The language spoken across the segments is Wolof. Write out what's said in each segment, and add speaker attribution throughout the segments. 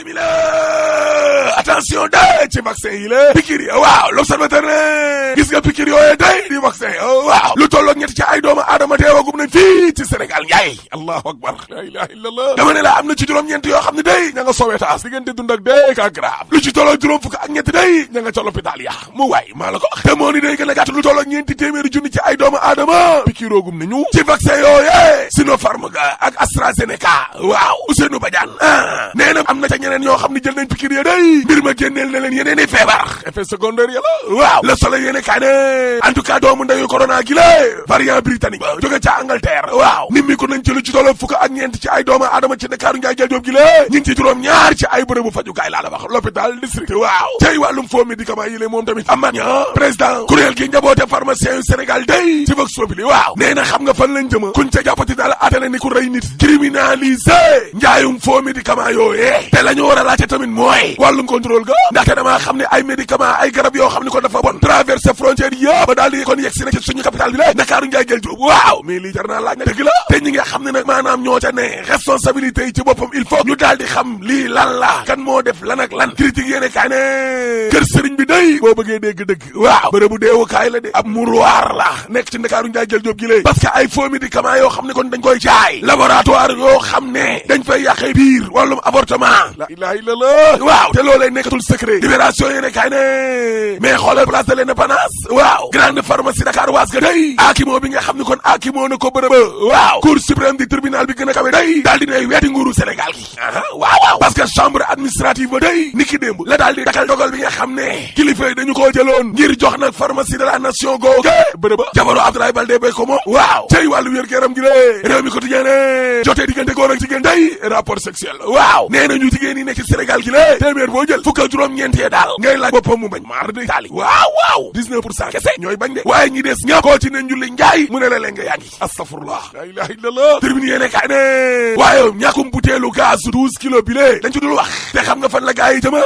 Speaker 1: bisimila attention de ci vaccin yi la piqûre yi waaw l'observateur ne gis nga piqûre yooyu day di vaccin waaw lu tolloog ñetti ci ay doomu aadama teewagum nañ fii ci Sénégal njaay allahu akbar la ilaha illallah dama ne la am na ci juróom-ñeent yoo xam ne day ña nga Sowétas diggante dund ak dee ka grave lu ci tolloog juróom fukk ak ñetti day ña nga ca l'hôpital ya mu waay maa la ko wax te moo ni day gën a gàtt lu tolloog ñeenti téeméeri junni ci ay doomu aadama piqûroogum nañu ci vaccin yooye Sinopharm ga ak AstraZeneca waaw Ousseynou Badiane nee na am na ca ñeneen ñoo xam ne jël nañ piqûre ya day mbir ma génneel na leen yeneen i feebar effet secondaire ya la waaw Le Soleil yéene kaa ne en tout cas doomu ndeyu corona gi la variant britannique ba jóge ca Angleterre waaw nit mi ko nañ ci lu ci tolloog fukk ak ñeent ci ay doomu aadama ci Ndakaaru njaay jël jóob gi la ñu ngi ci juróom-ñaar ci ay bërëbu fajukaay laa la wax l'hôpital district waaw tey wàllum faux médicament yi lé moom tamit Amath Niang président kuréel gi njaboote pharmacien yu Sénégal day ci Vox Populi waaw nee na xam nga fan lañ jëma kuñ ca jàppati daal atene ni ku rey nit criminalisé njaayum faux médicament yooyee te la ñu war a laajte tamit mooy wàllum contrôle ga ndaxte damaa xam ne ay médicament ay garab yoo xam ne ko dafa bon traversé frontière yëpp ba daal di kon yegg si na ci suñu capital bi la Ndakaaru njaay jël jóob waaw mais lii jar naa laaj na dëgg la te ñi nga xam ne nag maanaam ñoo ca ne responsabilité yi ci boppam il faut ñu daal di xam lii lan la kan moo def lan ak lan critique yéene kaay ne kër sëriñ bi day boo bëggee dégg dëgg waaw bërëbu deewukaay la de ab mouroir la nekk ci Ndakaaru njaay jël jóob gi lée parce que ay faux médicaments yoo xam ne kon dañ koy jaay laboratoire yoo xam ne dañ fay yàqee biir wàllum avortement la ilaha illallah waaw te loolee nekkatul secret libération yéene kaay ne mais xoolal place de l'Indépendance waaw grande pharmacie Dakar waas ga day aakimoo bi nga xam ne kon aakimoo na ko bërëba waaw cour suprême di tribunal bi gën a kawe day daal di nay weeti nguuru Sénégal gi waaw parce que chambre administrative ba day niki démb la daal di dakal dogal bi nga xam ne kilifa yi dañu koo jëloon ngir jox nag pharmacie de la nation googe bërëba jabaru Abdoulaye Baldé Bey ko moom waaw cey wàllu wér-gu-yaram gi lée réew mi quotidien ne jotee diggante góor ak jigéen day rapport sexuel waaw nee na ñu jigéen yi nekk ci Sénégal gi lée téeméer boo jël fukk ak juróom-ñeentee daal ngay laaj boppam mu bañ maar de taali waaw 19% kese ñooy bañ de waaye ñi des ñëpp koo ci ne njulli njaay mu ne la leen nga yaa ngi astafurlah la ilaha illallah tribune yéene kaay ne waaye ñàkkum buteelu gaz 12 kilos bi lée dañ ci dul wax te xam nga fan la gaa yi jëma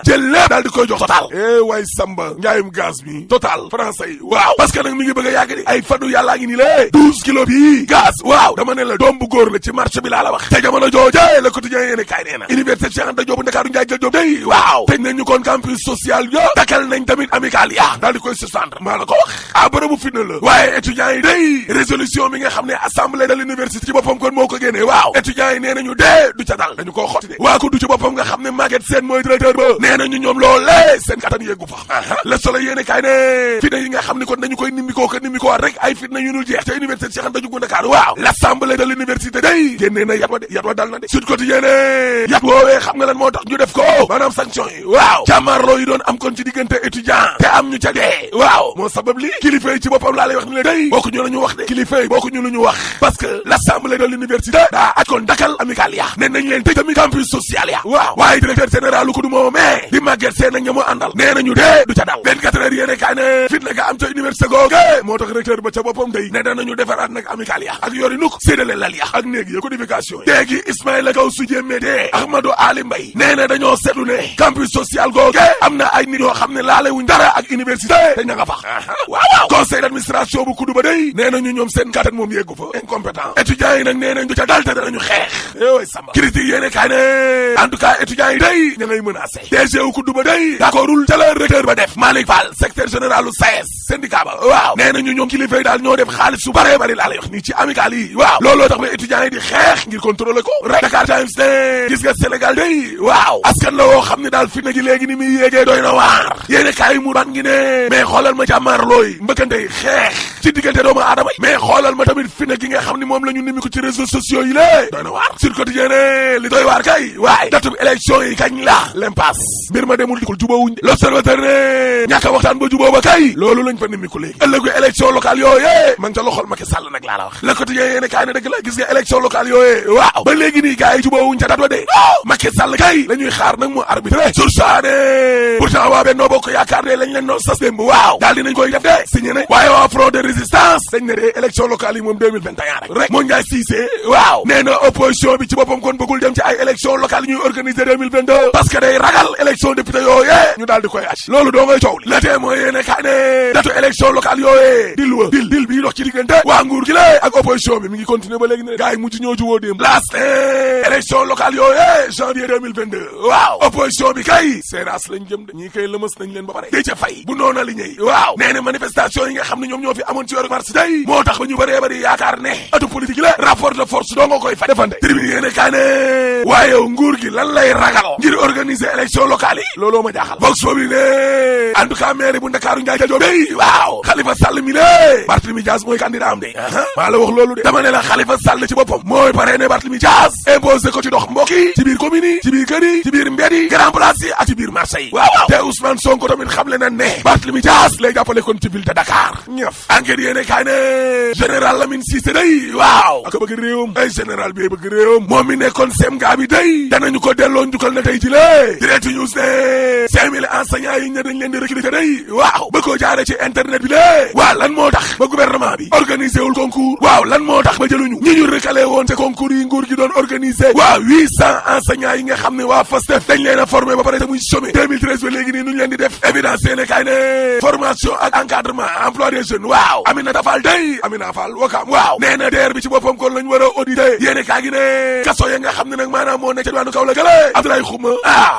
Speaker 1: jël lépp daal di koy jox total waay samba njaayum gaz bi total français yi waaw parce que nag mi ngi bëgg a yàgg di ay fadu yàllaa ngi ni lée 12 kilos bi gaz waaw dama ne la doom bu góor la ci marché bi laa la wax te jamono jooje le quotidien yéene kaay nee na université Cheikh Anta Diop Ndakaaru njaay jël Diop day waaw tëj nañ ñu kon campus social yo dakal nañ tamit amical ya daal di koy suspendre maa la ko wax bërëbu fitna la waaye étudiants yi day résolution bi nga xam ne assemblée de l'université ci boppam kon moo ko génnee waaw étudiants yi nee nañu dee du ca dal dañu koo xotti de waa ko du ci boppam nga xam ne Maguette Sène mooy directeur ba nee nañu ñoom loolee seen kattan yeggu fa Le Soleil yéene kaay ne fitna yi nga xam ne kon dañu koy nimmikoo rek ay fitna yu dul jeex ca université Cheikh Anta Diop Dakar waaw l'assemblée de l'université day génnee na yat wa dal na de Sud Quotidien ne yat woowee xam nga lan moo tax ñu def ko maanaam sanction yi waaw jàmmaarloo yi doon am kon ci diggante étudiant te am ñu ca dee waaw moo sabab li kilifa yi ci boppam laa lay wax ni la day bokku ñu la ñu wax de kilifa yi bokku ñu lu ñu wax parce que l'assemblée de l'université daa aj kon dakal amical ya ne nañ leen tëj tamit campus social ya waaw waaye directeur général lu ko du moomee di Maguette Sène nag ña moo àndal nee nañu dee du ca dal 24 heures yéene kaay ne fit na nga am ca université googe moo tax recteur ba ca boppam day ne danañu defaraat nag amical ya ak yori nuk séddale lal ya ak néegi ya codification yi léegi Ismaïla Gaw su jéemee Ahmadou Ali Mbaye nee na dañoo seetlu ne campus social googe am na ay nit yoo xam ne laale wuñ dara ak université te ña nga fa waaw conseil d'administration bu kudu ba day nee nañu ñoom seen kattan moom yeggu fa incompétent étudiants yi nag nee nañ du ca dal te danañu xeex way samba critique yéene kaay ne en tout cas étudiants yi day ña ngay menacé DG wu kudu ba day d'accordul ca la recteur ba def Malick Fall secrétaire général u SAES syndicat ba waaw nee nañu ñoom kilifa yi daal ñoo def xaalis su bare bari laa lay wax nii ci amical yi waaw looloo tax ba étudiants yi di xeex ngir contrôler ko rek Dakar Times ne gis nga Sénégal day waaw askan la woo xam ne daal fi na gi léegi ni muy yéegee doy na waar yéene kaay mu ban ngi ne mais xoolal ma jàmmaar looy mbëkkante xeex ci diggante doomu aadama yi mais xoolal ma tamit fi na gi nga xam ne moom la ñu nimi ko ci réseaux sociaux yi lée doy na waar Sud Quotidien ne li doy waar kay waaye datub élection yi kañ la l'impasse mbir ma demul dikul jubóowuñ L'Observateur ne ñàkk a waxtaan ba jubóo ba kay loolu lañ fa nimi ko léegi ëllëgu élection locale yooyee man ca loxol Macky Sall nag laa la wax Le Quotidien yéene kaay ne dëgg la gis nga élection locale yooyee waaw ba léegi nii gars yi jubóowuñ ca dat wa de Macky Sall kay la ñuy xaar nag mu arbitré sursaane pourtant waa Benno Bokk Yaakaar de lañ leen noon sas démb waaw daal dinañ koy def de signé nañ waaye waa front de résistance dañ ne de élection locale yi moom 2021 rek moo Ndiaye Cissé waaw nee na opposition bi ci boppam kon bëggul dem ci ay élection locale yi ñuy organiser 2022 parce que day ragal élection député yooyee ñu daal di koy acc loolu doo ngay coow li la tee mooy yéene kaa ne datu élection locale yooyee dil bii dox ci diggante waa nguur gi la ak opposition bi mi ngi continuer ba léegi ne gars yi mujj ñoo juwoo démb last élection locale yooyee janvier 2022 waaw opposition bi kay séeraas lañ jëm de ñii kay lëmas nañ leen ba pare dee ca fay bu noona li ñëy waaw nee na manifestation yi nga xam ne ñoom ñoo fi amoon ci weeru mars day moo tax ba ñu bëree bëri yaakaar ne atu politique la rapport de force doo nga koy fa defante tribune yéene kaa ne waaye nguur gi lan lay ragal ngir organiser élection locale yi looloo ma jaaxal vox populi ne en tout cas maire bu Ndakaaru Ndiaye Joob day waaw Khalifa Sall mi ne Barthélémy Dias mooy candidat am de maa la wax loolu de dama ne la Khalifa Sall ci boppam mooy parrainé Barthélémy Dias imposé ko ci dox mbokk yi ci biir commune yi ci biir kër yi ci biir mbedd yi grand place yi ak ci biir marché yi waaw te Ousmane Sonko tamit xamle na ne Barthélémy Dias lay jàppale kon ci ville de Dakar ñëf enquête yéene kaay ne général Lamine Cissé day waaw ak bëgg réewam ay général bi bëgg réewam moom mi nekkoon semga bi day danañu ko delloo njukkal na tey ci lée direct news ne 5000 enseignants yi ñu dañ leen di recruter day waaw ba ko jaare ci internet bi lée waaw lan moo tax ba gouvernement bi organisé wul concours waaw lan moo tax ba jëluñu ñi ñu recalé woon te concours yi nguur gi doon organisé waaw 800 enseignants yi nga xam ne waa FASTEF dañ leen a formé ba pare te muy chômé 2013 ba léegi nii nuñu leen di def évidence yéene kaay ne formation ak encadrement emploi des jeunes waaw Aminata Fall day Amina Fall Wakam waaw nee na DER bi ci boppam kon lañ war a audité yéene kaa gi ne kaso ya nga xam ne nag maanaam moo nekk ca diwaanu Kaolack gële Abdoulaye Khouma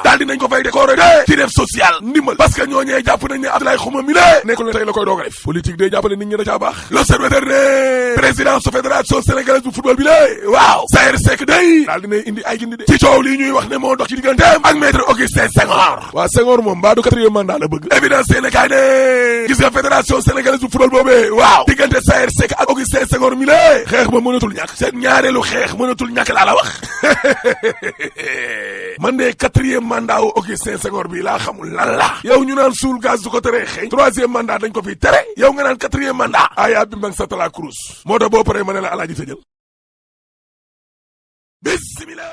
Speaker 1: daal dinañ ko fay décoré de ci def social ndimbal parce que ñooñee jàpp nañ ne Abdoulaye Khouma mi lée nekkul ne tey la koy doog a def politique day jàppale nit ñi da caa baax l'Observateur ne président su fédération sénégalaise bu football bi lée waaw Saër Seck day daal dinay indi ay gindi de ci coow lii ñuy wax ne moo dox ci digganteem ak maître Augustin Senghor waa Senghor moom mbaa du 4e mandat la bëgg évidence yéene kaay ne gis nga fédération sénégalaise bu football boobee waaw diggante Saër Seck ak Augustin Senghor mi lée xeex ba mënatul ñàkk seen ñaareelu xeex mënatul ñàkk laa la wax man de 4e mandat wu Augustin Senghor bi laa xamul lan la yow ñu naan suul gaz du ko tere xëy 3e mandat dañ ko fi tere yow nga naan 4e mandat aya bi mbang sa tala Cruz moo tax boo paree ma ne la alaaji tëjal bismillah